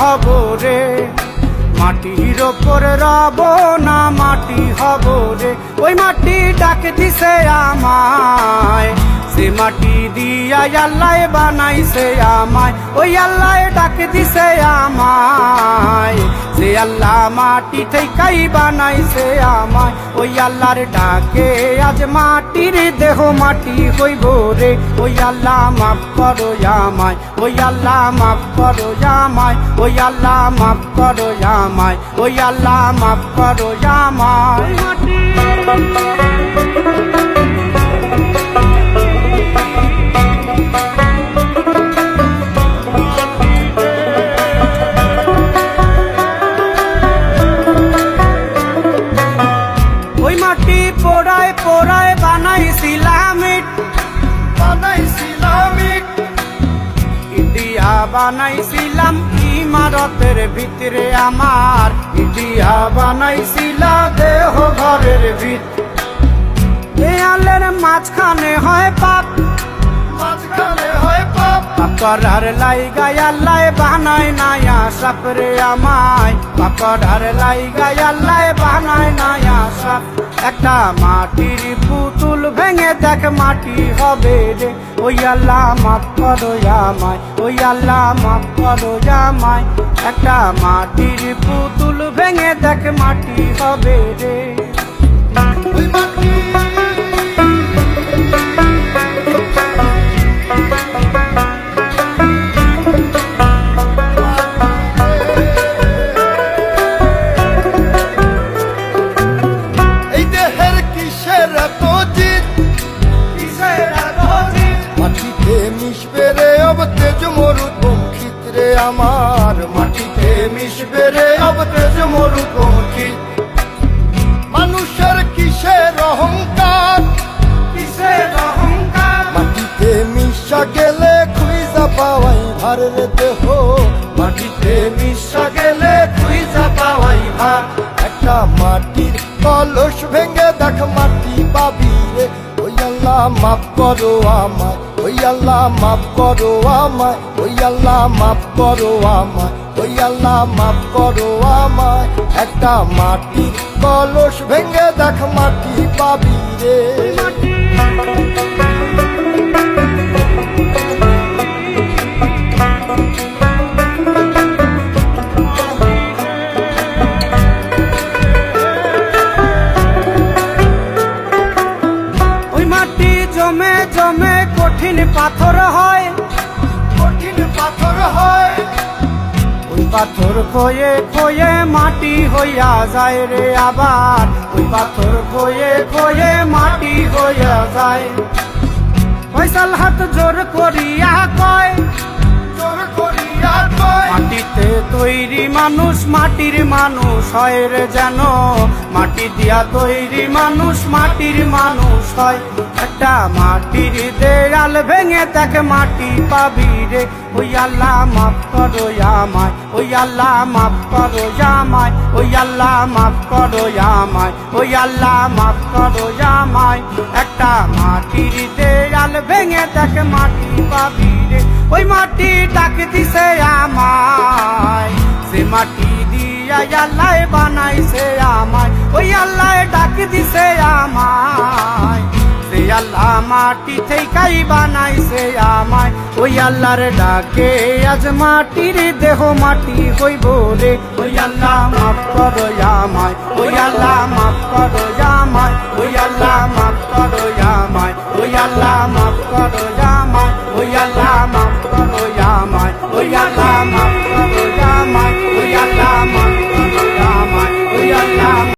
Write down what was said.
হব রে, মাটির ওপর রব না মাটি হব রে। ওই মাটি ডাক দিছে আমায়, সে মাটি দিয়া আল্লাহ বানাইছে আমায়। ওই আল্লাহ ডাক দিছে আমায়, সে আল্লাহ মাটি থেকেই বানাইছে আমায়। ওই আল্লাহর ডাকে আজ মাটির দেহ মাটি হইব রে। ওই আল্লাহ মাফ করো আমায়, ওই আল্লাহ মাফ করো আমায়, ওই আল্লাহ মাফ করো আমায়, ওই আল্লাহ মাফ করো আমায়। ওই মাটি পোড়ায় পোড়ায় বানাইছিলাম ইট, ইটিয়া বানাইছিলাম ইমারতের ভিতরে আমার, ইটিয়া বানাইছিলা দেহ ঘরের ভিত। দেয়ালের মাঝখানে হয় পাপ, পাকড়ার লাইগায় আল্লাহ বানায় নায়া সাপ রে আমায়, পাকড়ার লাইগায় আল্লাহ বানায় নায়া সাপ। একটা মাটির পুতুল ভেঙে দেখ মাটি হবে রে। ওই আল্লাহ মাফ করো আমায়, ওই আল্লাহ মাফ করো আমায়। একটা মাটির পুতুল ভেঙে দেখ মাটি হবে রে। আমার মাটিতে মিশবে রে অব তেজ মরুপঙ্খিত। মানুষের কিসের অহংকার, কিসের অহংকার, মাটিতে মিশা গেলে খুঁজা পাওয়াই ভার রে দেহ, মাটিতে মিশা গেলে খুঁজা পাওয়াই ভার। একটা মাটির কলস ভেঙে দেখ মাটি পাবি রে। ওই আল্লাহ মাফ করো আমায়, ওই আল্লাহ মাফ করো আমায়, ওই আল্লাহ মাফ করো আমায়, ওই আল্লাহ মাফ করো আমায়। একটা মাটির কলস ভেঙে দেখ মাটি পাবি রে। জমে জমে কঠিন পাথর হয়, কঠিন পাথর হয়। ওই পাথর খয়ে খয়ে মাটি হইয়া যায় রে আবার, ওই পাথর খয়ে খয়ে মাটি হইয়া যায়। ফয়সাল হাত জোর করিয়া কয়, জোর করিয়া কয়, মাটিতে তৈরি মানুষ মাটির মানুষ হয় রে যেন, মাটি দিয়া তৈরি মানুষ মাটির মানুষ হয়। একটা মাটির দেয়াল ভেঙে দেখ মাটি পাবি রে। ওই আল্লাহ মাফ করো আমায়, ওই আল্লাহ মাফ করো আমায়, ওই আল্লাহ মাফ করো আমায়, ওই আল্লাহ মাফ করো আমায়। একটা মাটির দেয়াল ভেঙে দেখ মাটি পাবি রে। ওই মাটি ডাক দিছে আমায়, সে মাটি দিয়া আল্লাহ বানাইছে আমায়। ওই আল্লাহ ডাক দিছে আমায়, সে আল্লাহ মাটি থেকেই বানাইছে আমায়। ওই আল্লাহর ডাকে আজ মাটির দেহ মাটি হইব রে। ওই আল্লাহ মাফ করো আমায়, ওই আল্লাহ মাফ করো আমায়, ওই আল্লাহ মাফ করো আমায়, ওই আল্লাহ মাফ করো আমায়, ওই আল্লাহ মাফ করো আমায়, ওই আল্লাহ মাফ করো